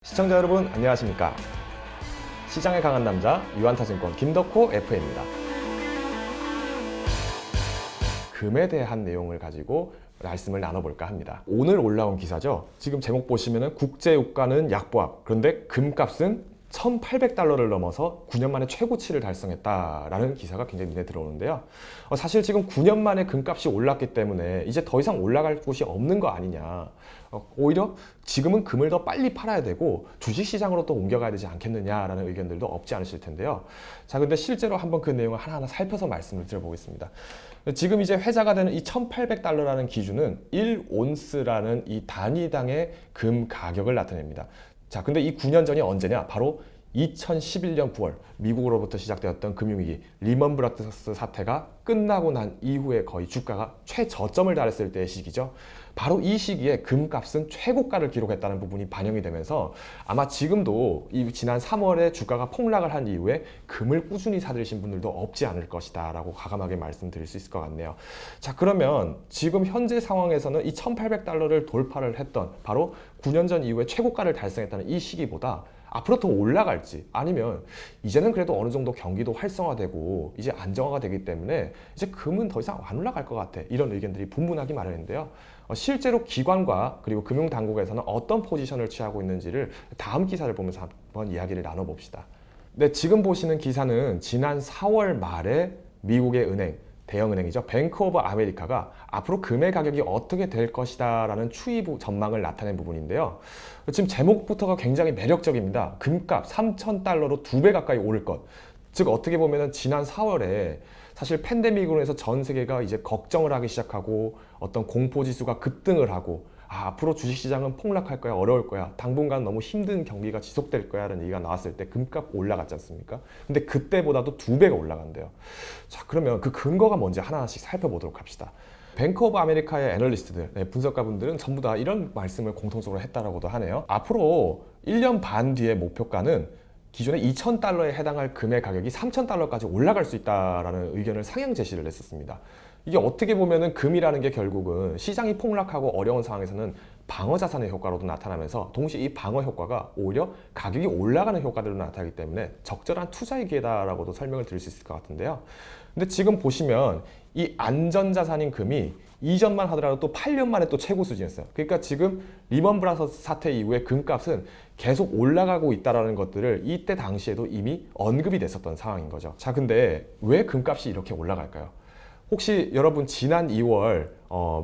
시청자 여러분 안녕하십니까. 시장에 강한 남자 유한타증권 김덕호 FA입니다. 금에 대한 내용을 가지고 말씀을 나눠볼까 합니다. 오늘 올라온 기사죠. 지금 제목 보시면은 국제유가는 약보합, 그런데 금값은 1,800달러를 넘어서 9년 만에 최고치를 달성했다라는 기사가 굉장히 눈에 들어오는데요. 사실 지금 9년 만에 금값이 올랐기 때문에 이제 더 이상 올라갈 곳이 없는 거 아니냐. 오히려 지금은 금을 더 빨리 팔아야 되고 주식시장으로 또 옮겨가야 되지 않겠느냐라는 의견들도 없지 않으실 텐데요. 자, 근데 실제로 한번 그 내용을 하나하나 살펴서 말씀을 드려보겠습니다. 지금 이제 회자가 되는 이 1,800달러라는 기준은 1온스라는 이 단위당의 금 가격을 나타냅니다. 자, 근데 이 9년 전이 언제냐? 바로 2011년 9월 미국으로부터 시작되었던 금융위기 리먼 브라더스 사태가 끝나고 난 이후에 거의 주가가 최저점을 달했을 때의 시기죠. 바로 이 시기에 금값은 최고가를 기록했다는 부분이 반영이 되면서 아마 지금도 이 지난 3월에 주가가 폭락을 한 이후에 금을 꾸준히 사들이신 분들도 없지 않을 것이다 라고 과감하게 말씀드릴 수 있을 것 같네요. 자, 그러면 지금 현재 상황에서는 이 1,800달러를 돌파를 했던 바로 9년 전 이후에 최고가를 달성했다는 이 시기보다 앞으로 더 올라갈지 아니면 이제는 그래도 어느 정도 경기도 활성화되고 이제 안정화가 되기 때문에 이제 금은 더 이상 안 올라갈 것 같아, 이런 의견들이 분분하기 마련인데요. 실제로 기관과 그리고 금융당국에서는 어떤 포지션을 취하고 있는지를 다음 기사를 보면서 한번 이야기를 나눠봅시다. 네, 지금 보시는 기사는 지난 4월 말에 미국의 은행, 대형은행이죠. 뱅크 오브 아메리카가 앞으로 금의 가격이 어떻게 될 것이다 라는 추이 전망을 나타낸 부분인데요. 지금 제목부터가 굉장히 매력적입니다. 금값 3,000달러로 2배 가까이 오를 것. 즉 어떻게 보면 지난 4월에 사실 팬데믹으로 해서 전 세계가 이제 걱정을 하기 시작하고 어떤 공포지수가 급등을 하고 앞으로 주식시장은 폭락할 거야, 어려울 거야, 당분간 너무 힘든 경기가 지속될 거야 라는 얘기가 나왔을 때 금값 올라갔지 않습니까? 근데 그때보다도 2배가 올라간대요. 자, 그러면 그 근거가 뭔지 하나씩 살펴보도록 합시다. 뱅크 오브 아메리카의 애널리스트들, 분석가분들은 전부 다 이런 말씀을 공통적으로 했다라고도 하네요. 앞으로 1년 반 뒤의 목표가는 기존에 2,000달러에 해당할 금의 가격이 3,000달러까지 올라갈 수 있다라는 의견을 상향 제시를 했었습니다. 이게 어떻게 보면은 금이라는 게 결국은 시장이 폭락하고 어려운 상황에서는 방어 자산의 효과로도 나타나면서 동시에 이 방어 효과가 오히려 가격이 올라가는 효과들로 나타나기 때문에 적절한 투자의 기회다라고도 설명을 드릴 수 있을 것 같은데요. 근데 지금 보시면 이 안전자산인 금이 이전만 하더라도 또 8년 만에 또 최고 수준이었어요. 그러니까 지금 리먼 브라더스 사태 이후에 금값은 계속 올라가고 있다는 것들을 이때 당시에도 이미 언급이 됐었던 상황인 거죠. 자, 근데 왜 금값이 이렇게 올라갈까요? 혹시 여러분 지난 2월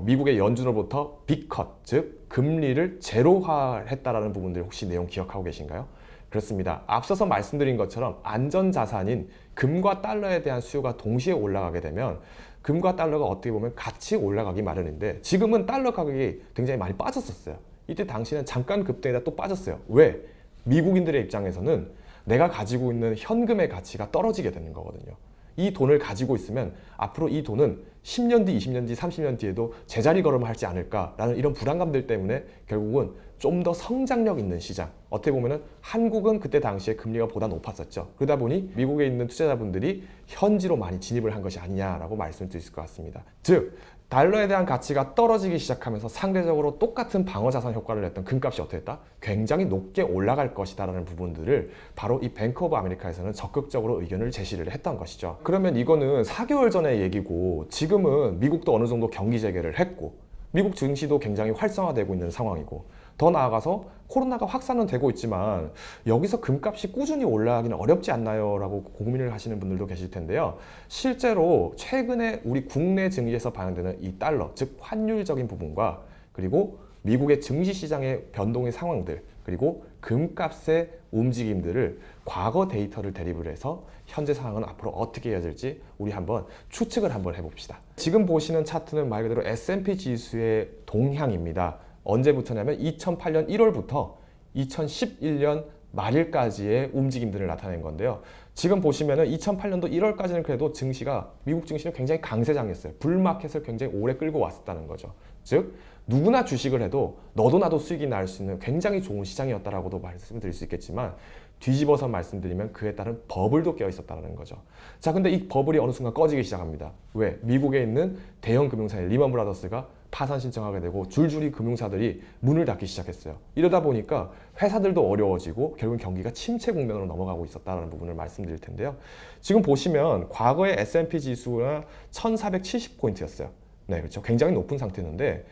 미국의 연준으로부터 빅컷, 즉 금리를 제로화했다라는 부분들 혹시 내용 기억하고 계신가요? 그렇습니다. 앞서서 말씀드린 것처럼 안전자산인 금과 달러에 대한 수요가 동시에 올라가게 되면 금과 달러가 어떻게 보면 같이 올라가기 마련인데 지금은 달러 가격이 굉장히 많이 빠졌었어요. 이때 당시는 잠깐 급등에다 또 빠졌어요. 왜? 미국인들의 입장에서는 내가 가지고 있는 현금의 가치가 떨어지게 되는 거거든요. 이 돈을 가지고 있으면 앞으로 이 돈은 10년 뒤, 20년 뒤, 30년 뒤에도 제자리 걸음을 할지 않을까라는 이런 불안감들 때문에 결국은 좀 더 성장력 있는 시장, 어떻게 보면은 한국은 그때 당시에 금리가 보다 높았었죠. 그러다 보니 미국에 있는 투자자분들이 현지로 많이 진입을 한 것이 아니냐라고 말씀을 드릴 것 같습니다. 즉 달러에 대한 가치가 떨어지기 시작하면서 상대적으로 똑같은 방어 자산 효과를 냈던 금값이 어떻게 했다? 굉장히 높게 올라갈 것이다라는 부분들을 바로 이 뱅크 오브 아메리카에서는 적극적으로 의견을 제시를 했던 것이죠. 그러면 이거는 4개월 전의 얘기고 지금은 미국도 어느 정도 경기 재개를 했고 미국 증시도 굉장히 활성화되고 있는 상황이고 더 나아가서 코로나가 확산은 되고 있지만 여기서 금값이 꾸준히 올라가기는 어렵지 않나요? 라고 고민을 하시는 분들도 계실 텐데요. 실제로 최근에 우리 국내 증시에서 반영되는 이 달러, 즉 환율적인 부분과 그리고 미국의 증시시장의 변동의 상황들, 그리고 금값의 움직임들을 과거 데이터를 대립을 해서 현재 상황은 앞으로 어떻게 이어질지 우리 한번 추측을 한번 해봅시다. 지금 보시는 차트는 말 그대로 S&P 지수의 동향입니다. 언제부터냐면 2008년 1월부터 2011년 말일까지의 움직임들을 나타낸 건데요. 지금 보시면은 2008년도 1월까지는 그래도 증시가, 미국 증시는 굉장히 강세장이었어요. 불마켓을 굉장히 오래 끌고 왔었다는 거죠. 즉 누구나 주식을 해도 너도 나도 수익이 날 수 있는 굉장히 좋은 시장이었다라고도 말씀드릴 수 있겠지만 뒤집어서 말씀드리면 그에 따른 버블도 껴 있었다는 거죠. 자, 근데 이 버블이 어느 순간 꺼지기 시작합니다. 왜? 미국에 있는 대형 금융사의 리먼 브라더스가 파산 신청하게 되고 줄줄이 금융사들이 문을 닫기 시작했어요. 이러다 보니까 회사들도 어려워지고 결국은 경기가 침체 국면으로 넘어가고 있었다는 부분을 말씀드릴 텐데요. 지금 보시면 과거의 S&P 지수가 1470포인트였어요. 네, 그렇죠. 굉장히 높은 상태였는데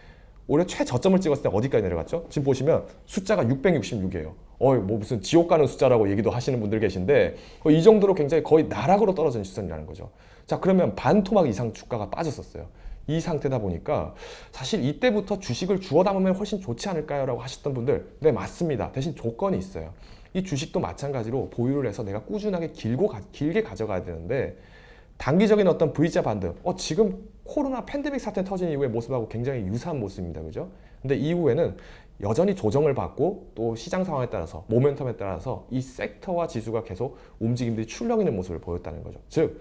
올해 최저점을 찍었을 때 어디까지 내려갔죠? 지금 보시면 숫자가 666이에요. 뭐 무슨 지옥 가는 숫자라고 얘기도 하시는 분들 계신데 이 정도로 굉장히 거의 나락으로 떨어진 수준이라는 거죠. 자, 그러면 반토막 이상 주가가 빠졌었어요. 이 상태다 보니까 사실 이때부터 주식을 주워 담으면 훨씬 좋지 않을까요? 라고 하셨던 분들, 네, 맞습니다. 대신 조건이 있어요. 이 주식도 마찬가지로 보유를 해서 내가 꾸준하게 길게 가져가야 되는데 단기적인 어떤 V자 반등, 지금 코로나 팬데믹 사태 터진 이후의 모습하고 굉장히 유사한 모습입니다. 그죠? 근데 이후에는 여전히 조정을 받고 또 시장 상황에 따라서 모멘텀에 따라서 이 섹터와 지수가 계속 움직임들이 출렁이는 모습을 보였다는 거죠. 즉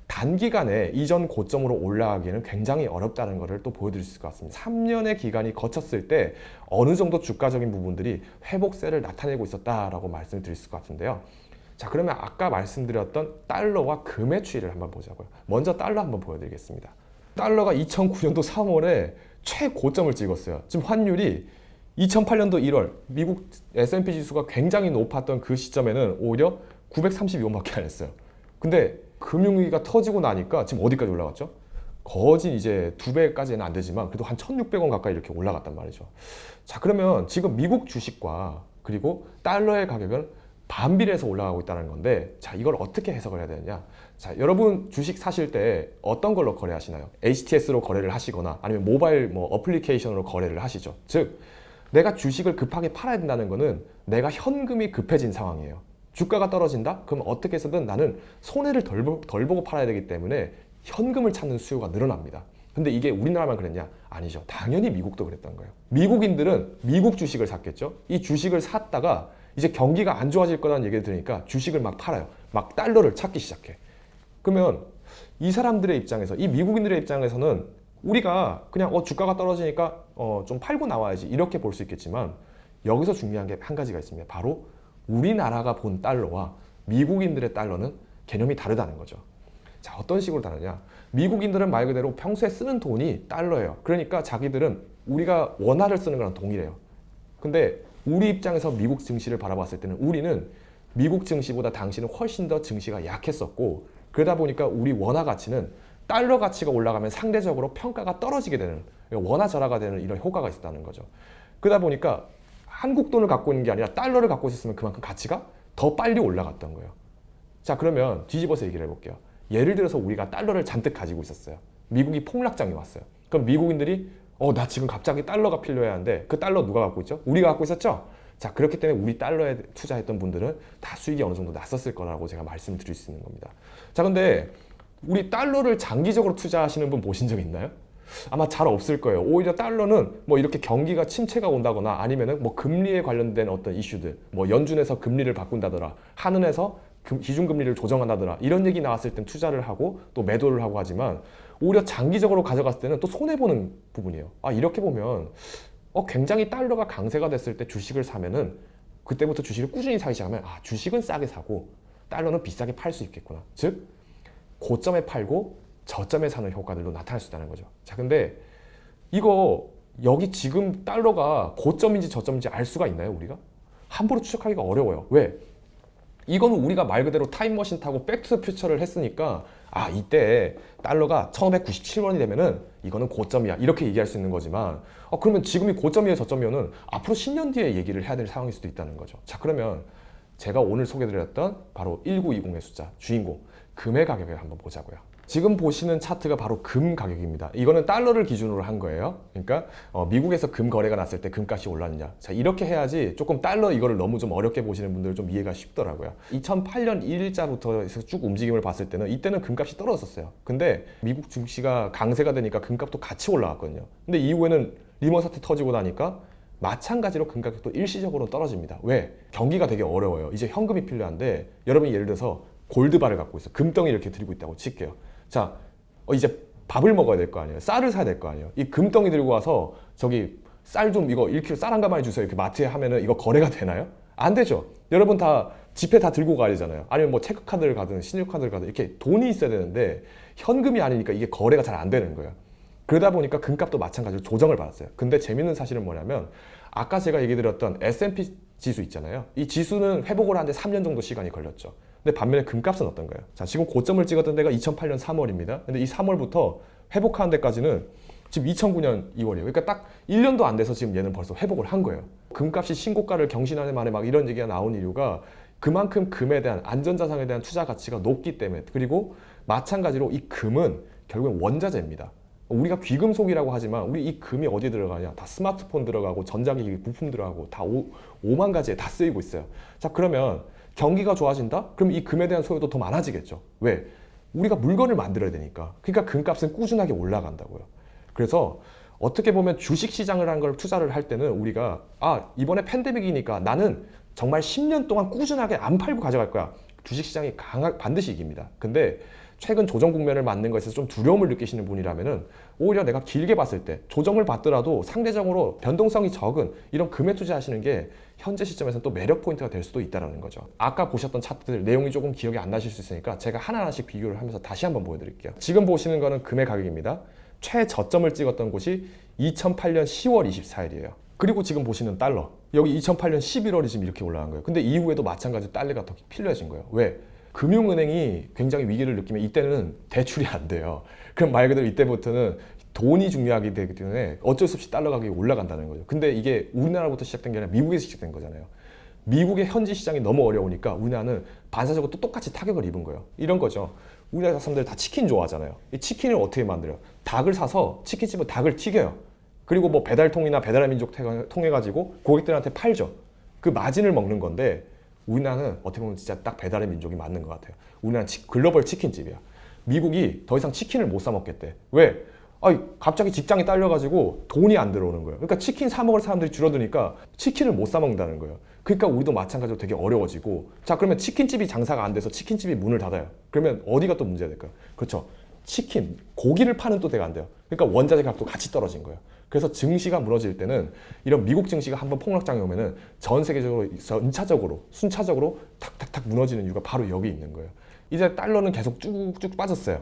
단기간에 이전 고점으로 올라가기에는 굉장히 어렵다는 것을 또 보여드릴 수 있을 것 같습니다. 3년의 기간이 거쳤을 때 어느 정도 주가적인 부분들이 회복세를 나타내고 있었다라고 말씀을 드릴 수 있을 것 같은데요. 자, 그러면 아까 말씀드렸던 달러와 금의 추이를 한번 보자고요. 먼저 달러 한번 보여드리겠습니다. 달러가 2009년도 3월에 최고점을 찍었어요. 지금 환율이 2008년도 1월 미국 S&P 지수가 굉장히 높았던 그 시점에는 오히려 932원밖에 안 했어요. 근데 금융위기가 터지고 나니까 지금 어디까지 올라갔죠? 거진 이제 2배까지는 안 되지만 그래도 한 1,600원 가까이 이렇게 올라갔단 말이죠. 자, 그러면 지금 미국 주식과 그리고 달러의 가격은 반비례해서 올라가고 있다는 건데, 자, 이걸 어떻게 해석을 해야 되느냐? 자, 여러분 주식 사실 때 어떤 걸로 거래하시나요? HTS로 거래를 하시거나 아니면 모바일 어플리케이션으로 거래를 하시죠. 즉 내가 주식을 급하게 팔아야 된다는 거는 내가 현금이 급해진 상황이에요. 주가가 떨어진다? 그럼 어떻게 해서든 나는 손해를 덜 보고 팔아야 되기 때문에 현금을 찾는 수요가 늘어납니다. 근데 이게 우리나라만 그랬냐? 아니죠. 당연히 미국도 그랬던 거예요. 미국인들은 미국 주식을 샀겠죠. 이 주식을 샀다가 이제 경기가 안 좋아질 거라는 얘기를 들으니까 주식을 막 팔아요. 막 달러를 찾기 시작해. 그러면 이 사람들의 입장에서, 이 미국인들의 입장에서는 우리가 그냥 주가가 떨어지니까 좀 팔고 나와야지 이렇게 볼 수 있겠지만 여기서 중요한 게 한 가지가 있습니다. 바로 우리나라가 본 달러와 미국인들의 달러는 개념이 다르다는 거죠. 자, 어떤 식으로 다르냐? 미국인들은 말 그대로 평소에 쓰는 돈이 달러예요. 그러니까 자기들은 우리가 원화를 쓰는 거랑 동일해요. 근데 우리 입장에서 미국 증시를 바라봤을 때는 우리는 미국 증시보다 당시는 훨씬 더 증시가 약했었고, 그러다 보니까 우리 원화 가치는 달러 가치가 올라가면 상대적으로 평가가 떨어지게 되는, 원화 절하가 되는 이런 효과가 있었다는 거죠. 그러다 보니까 한국 돈을 갖고 있는 게 아니라 달러를 갖고 있었으면 그만큼 가치가 더 빨리 올라갔던 거예요. 자, 그러면 뒤집어서 얘기를 해볼게요. 예를 들어서 우리가 달러를 잔뜩 가지고 있었어요. 미국이 폭락장이 왔어요. 그럼 미국인들이 나 지금 갑자기 달러가 필요해 하는데 그 달러 누가 갖고 있죠? 우리가 갖고 있었죠? 자, 그렇기 때문에 우리 달러에 투자했던 분들은 다 수익이 어느 정도 났었을 거라고 제가 말씀드릴 수 있는 겁니다. 자, 근데 우리 달러를 장기적으로 투자하시는 분 보신 적 있나요? 아마 잘 없을 거예요. 오히려 달러는 이렇게 경기가 침체가 온다거나 아니면은 금리에 관련된 어떤 이슈들, 연준에서 금리를 바꾼다더라, 한은에서 기준금리를 조정한다더라, 이런 얘기 나왔을 땐 투자를 하고 또 매도를 하고 하지만 오히려 장기적으로 가져갔을 때는 또 손해보는 부분이에요. 이렇게 보면 굉장히 달러가 강세가 됐을 때 주식을 사면은 그때부터 주식을 꾸준히 사기 시작하면 주식은 싸게 사고 달러는 비싸게 팔 수 있겠구나. 즉 고점에 팔고 저점에 사는 효과들도 나타날 수 있다는 거죠. 자, 근데 이거 여기 지금 달러가 고점인지 저점인지 알 수가 있나요? 우리가? 함부로 추적하기가 어려워요. 왜? 이거는 우리가 말 그대로 타임머신 타고 백투더퓨처를 했으니까 이때 달러가 1597원이 되면은 이거는 고점이야 이렇게 얘기할 수 있는 거지만 그러면 지금이 고점이에요 저점이면은 앞으로 10년 뒤에 얘기를 해야 될 상황일 수도 있다는 거죠. 자, 그러면 제가 오늘 소개드렸던 바로 1920의 숫자 주인공 금의 가격을 한번 보자고요. 지금 보시는 차트가 바로 금 가격입니다. 이거는 달러를 기준으로 한 거예요. 그러니까 미국에서 금 거래가 났을 때 금값이 올랐느냐. 자, 이렇게 해야지 조금 달러 이거를 너무 좀 어렵게 보시는 분들 좀 이해가 쉽더라고요. 2008년 1일자부터 쭉 움직임을 봤을 때는 이때는 금값이 떨어졌어요. 근데 미국 증시가 강세가 되니까 금값도 같이 올라갔거든요. 근데 이후에는 리먼 사태 터지고 나니까 마찬가지로 금가격도 일시적으로 떨어집니다. 왜? 경기가 되게 어려워요. 이제 현금이 필요한데 여러분이 예를 들어서 골드바를 갖고 있어. 금덩이 이렇게 들고 있다고 칠게요. 자, 이제 밥을 먹어야 될 거 아니에요. 쌀을 사야 될 거 아니에요. 이 금덩이 들고 와서 저기 쌀 좀 이거 1kg 쌀 한 가마니 주세요. 이렇게 마트에 하면은 이거 거래가 되나요? 안 되죠. 여러분 다 지폐 다 들고 가야 되잖아요. 아니면 체크카드를 가든 신용카드를 가든 이렇게 돈이 있어야 되는데 현금이 아니니까 이게 거래가 잘 안 되는 거예요. 그러다 보니까 금값도 마찬가지로 조정을 받았어요. 근데 재밌는 사실은 뭐냐면 아까 제가 얘기 드렸던 S&P 지수 있잖아요. 이 지수는 회복을 하는데 3년 정도 시간이 걸렸죠. 근데 반면에 금값은 어떤 거예요? 자, 지금 고점을 찍었던 데가 2008년 3월입니다. 근데 이 3월부터 회복하는 데까지는 지금 2009년 2월이에요. 그러니까 딱 1년도 안 돼서 지금 얘는 벌써 회복을 한 거예요. 금값이 신고가를 경신하는 만에 막 이런 얘기가 나온 이유가 그만큼 금에 대한 안전자산에 대한 투자 가치가 높기 때문에, 그리고 마찬가지로 이 금은 결국엔 원자재입니다. 우리가 귀금속이라고 하지만 우리 이 금이 어디 들어가냐? 다 스마트폰 들어가고 전자기기 부품 들어가고 다 5만 가지에 다 쓰이고 있어요. 자, 그러면 경기가 좋아진다? 그럼 이 금에 대한 소요도 더 많아지겠죠. 왜? 우리가 물건을 만들어야 되니까. 그러니까 금값은 꾸준하게 올라간다고요. 그래서 어떻게 보면 주식시장을 한 걸 투자를 할 때는 우리가 이번에 팬데믹이니까 나는 정말 10년 동안 꾸준하게 안 팔고 가져갈 거야. 주식시장이 반드시 이깁니다. 근데 최근 조정 국면을 맞는 것에서 좀 두려움을 느끼시는 분이라면은 오히려 내가 길게 봤을 때 조정을 받더라도 상대적으로 변동성이 적은 이런 금에 투자하시는 게 현재 시점에서는 또 매력 포인트가 될 수도 있다는 거죠. 아까 보셨던 차트들 내용이 조금 기억이 안 나실 수 있으니까 제가 하나하나씩 비교를 하면서 다시 한번 보여드릴게요. 지금 보시는 거는 금의 가격입니다. 최저점을 찍었던 곳이 2008년 10월 24일이에요. 그리고 지금 보시는 달러, 여기 2008년 11월이 지금 이렇게 올라간 거예요. 근데 이후에도 마찬가지로 달러가 더 필요해진 거예요. 왜? 금융은행이 굉장히 위기를 느끼면 이때는 대출이 안 돼요. 그럼 말 그대로 이때부터는 돈이 중요하게 되기 때문에 어쩔 수 없이 달러 가격이 올라간다는 거죠. 근데 이게 우리나라부터 시작된 게 아니라 미국에서 시작된 거잖아요. 미국의 현지 시장이 너무 어려우니까 우리나라는 반사적으로 또 똑같이 타격을 입은 거예요. 이런 거죠. 우리나라 사람들 다 치킨 좋아하잖아요. 이 치킨을 어떻게 만들어요? 닭을 사서 치킨집은 닭을 튀겨요. 그리고 뭐 배달통이나 배달민족 통해 가지고 고객들한테 팔죠. 그 마진을 먹는 건데 우리나라는 어떻게 보면 진짜 딱 배달의 민족이 맞는 것 같아요. 우리나라는 글로벌 치킨집이야. 미국이 더 이상 치킨을 못 사 먹겠대. 왜? 갑자기 직장이 딸려가지고 돈이 안 들어오는 거예요. 그러니까 치킨 사 먹을 사람들이 줄어드니까 치킨을 못 사 먹는다는 거예요. 그러니까 우리도 마찬가지로 되게 어려워지고, 자, 그러면 치킨집이 장사가 안 돼서 치킨집이 문을 닫아요. 그러면 어디가 또 문제가 될까요? 그렇죠. 치킨, 고기를 파는 또 데가 안 돼요. 그러니까 원자재 값도 같이 떨어진 거예요. 그래서 증시가 무너질 때는 이런 미국 증시가 한번 폭락장에 오면은 전 세계적으로 순차적으로 탁탁탁 무너지는 이유가 바로 여기 있는 거예요. 이제 달러는 계속 쭉쭉 빠졌어요.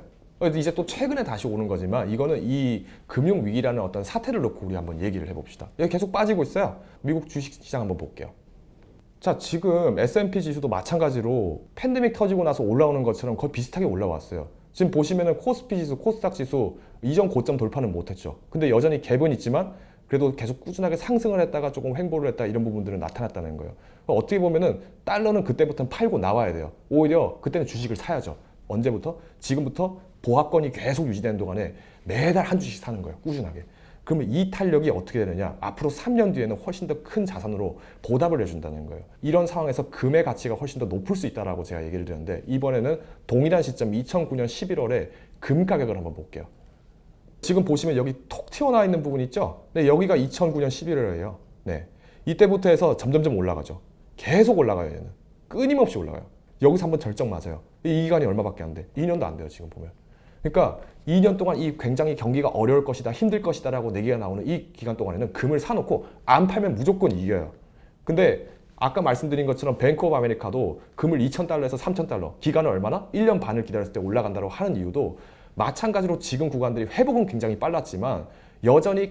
이제 또 최근에 다시 오는 거지만 이거는 이 금융위기라는 어떤 사태를 놓고 우리 한번 얘기를 해봅시다. 여기 계속 빠지고 있어요. 미국 주식시장 한번 볼게요. 자, 지금 S&P 지수도 마찬가지로 팬데믹 터지고 나서 올라오는 것처럼 거의 비슷하게 올라왔어요. 지금 보시면은 코스피 지수, 코스닥 지수 이전 고점 돌파는 못했죠. 근데 여전히 갭은 있지만 그래도 계속 꾸준하게 상승을 했다가 조금 횡보를 했다, 이런 부분들은 나타났다는 거예요. 어떻게 보면은 달러는 그때부터는 팔고 나와야 돼요. 오히려 그때는 주식을 사야죠. 언제부터? 지금부터 보합권이 계속 유지되는 동안에 매달 한 주씩 사는 거예요. 꾸준하게. 그러면 이 탄력이 어떻게 되느냐? 앞으로 3년 뒤에는 훨씬 더 큰 자산으로 보답을 해준다는 거예요. 이런 상황에서 금의 가치가 훨씬 더 높을 수 있다라고 제가 얘기를 드렸는데, 이번에는 동일한 시점 2009년 11월에 금 가격을 한번 볼게요. 지금 보시면 여기 톡 튀어나와 있는 부분 있죠? 네, 여기가 2009년 11월이에요. 네, 이때부터 해서 점점점 올라가죠. 계속 올라가요. 얘는 끊임없이 올라가요. 여기서 한번 절정 맞아요. 이 기간이 얼마밖에 안 돼? 2년도 안 돼요, 지금 보면. 그러니까 2년 동안 이 굉장히 경기가 어려울 것이다, 힘들 것이다 라고 얘기가 나오는 이 기간 동안에는 금을 사놓고 안 팔면 무조건 이겨요. 근데 아까 말씀드린 것처럼 뱅크 오브 아메리카도 금을 2,000달러에서 3,000달러, 기간을 얼마나? 1년 반을 기다렸을 때 올라간다고 하는 이유도 마찬가지로 지금 구간들이 회복은 굉장히 빨랐지만 여전히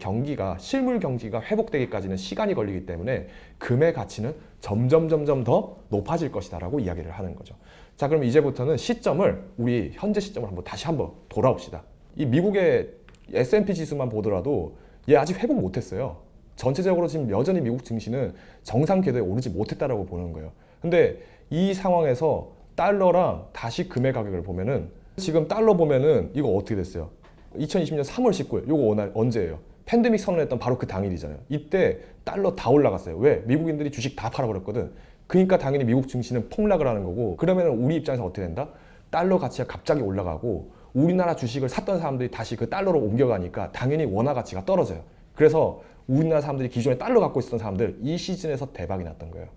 실물 경기가 회복되기까지는 시간이 걸리기 때문에 금의 가치는 점점 더 높아질 것이다 라고 이야기를 하는 거죠. 자, 그럼 이제부터는 시점을, 우리 현재 시점을 다시 한번 돌아옵시다. 이 미국의 S&P 지수만 보더라도 얘 아직 회복 못했어요. 전체적으로 지금 여전히 미국 증시는 정상 궤도에 오르지 못했다라고 보는 거예요. 근데 이 상황에서 달러랑 다시 금의 가격을 보면은, 지금 달러 보면은 이거 어떻게 됐어요? 2020년 3월 19일, 요거 언제예요? 팬데믹 선언했던 바로 그 당일이잖아요. 이때 달러 다 올라갔어요. 왜? 미국인들이 주식 다 팔아버렸거든. 그러니까 당연히 미국 증시는 폭락을 하는 거고, 그러면 우리 입장에서 어떻게 된다? 달러 가치가 갑자기 올라가고 우리나라 주식을 샀던 사람들이 다시 그 달러로 옮겨가니까 당연히 원화 가치가 떨어져요. 그래서 우리나라 사람들이 기존에 달러 갖고 있었던 사람들 이 시즌에서 대박이 났던 거예요.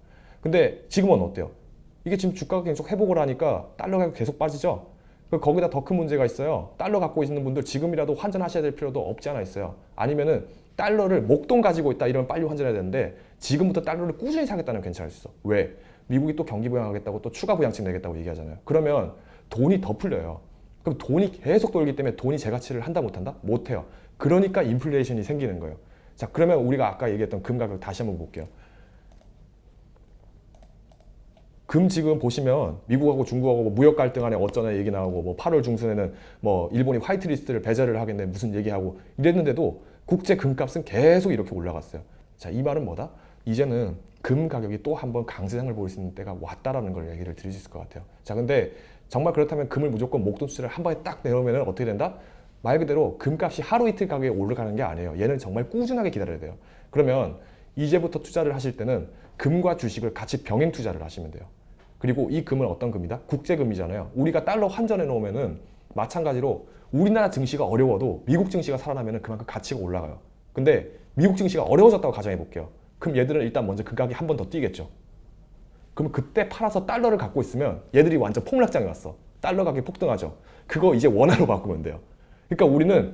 근데 지금은 어때요? 이게 지금 주가가 계속 회복을 하니까 달러 가격이 계속 빠지죠? 거기다 더 큰 문제가 있어요. 달러 갖고 있는 분들 지금이라도 환전하셔야 될 필요도 없지 않아 있어요. 아니면은 달러를 목돈 가지고 있다 이러면 빨리 환전해야 되는데 지금부터 달러를 꾸준히 사겠다는 괜찮을 수 있어. 왜? 미국이 또 경기 부양하겠다고 또 추가 부양책 내겠다고 얘기하잖아요. 그러면 돈이 더 풀려요. 그럼 돈이 계속 돌기 때문에 돈이 제 가치를 한다 못한다? 못해요. 그러니까 인플레이션이 생기는 거예요. 자, 그러면 우리가 아까 얘기했던 금 가격 다시 한번 볼게요. 금 지금 보시면 미국하고 중국하고 뭐 무역 갈등 안에 어쩌나 얘기 나오고 뭐 8월 중순에는 뭐 일본이 화이트리스트를 배제를 하겠네 무슨 얘기하고 이랬는데도 국제 금값은 계속 이렇게 올라갔어요. 자, 이 말은 뭐다? 이제는 금 가격이 또 한번 강세장을 보일 수 있는 때가 왔다라는 걸 얘기를 드릴 수 있을 것 같아요. 자, 근데 정말 그렇다면 금을 무조건 목돈 투자를 한 번에 딱 내놓으면 어떻게 된다? 말 그대로 금값이 하루 이틀 가격에 올라가는 게 아니에요. 얘는 정말 꾸준하게 기다려야 돼요. 그러면 이제부터 투자를 하실 때는 금과 주식을 같이 병행 투자를 하시면 돼요. 그리고 이 금은 어떤 금이다? 국제금이잖아요. 우리가 달러 환전해 놓으면은 마찬가지로 우리나라 증시가 어려워도 미국 증시가 살아나면은 그만큼 가치가 올라가요. 근데 미국 증시가 어려워졌다고 가정해 볼게요. 그럼 얘들은 일단 먼저 그 가격이 한 번 더 뛰겠죠. 그럼 그때 팔아서 달러를 갖고 있으면 얘들이 완전 폭락장에 왔어. 달러 가격이 폭등하죠. 그거 이제 원화로 바꾸면 돼요. 그러니까 우리는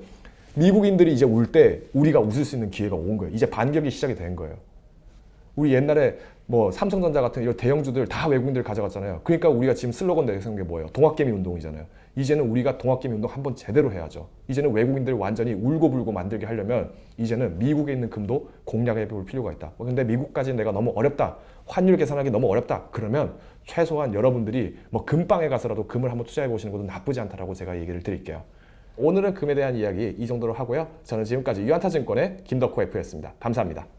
미국인들이 이제 울 때 우리가 웃을 수 있는 기회가 온 거예요. 이제 반격이 시작이 된 거예요. 우리 옛날에 뭐 삼성전자 같은 이런 대형주들 다 외국인들 가져갔잖아요. 그러니까 우리가 지금 슬로건 내세운 게 뭐예요? 동학개미 운동이잖아요. 이제는 우리가 동학개미 운동 한번 제대로 해야죠. 이제는 외국인들 완전히 울고불고 만들게 하려면 이제는 미국에 있는 금도 공략해 볼 필요가 있다. 근데 미국까지 내가 너무 어렵다. 환율 계산하기 너무 어렵다. 그러면 최소한 여러분들이 뭐 금방에 가서라도 금을 한번 투자해 보시는 것도 나쁘지 않다라고 제가 얘기를 드릴게요. 오늘은 금에 대한 이야기 이 정도로 하고요. 저는 지금까지 유한타증권의 김덕호 F였습니다. 감사합니다.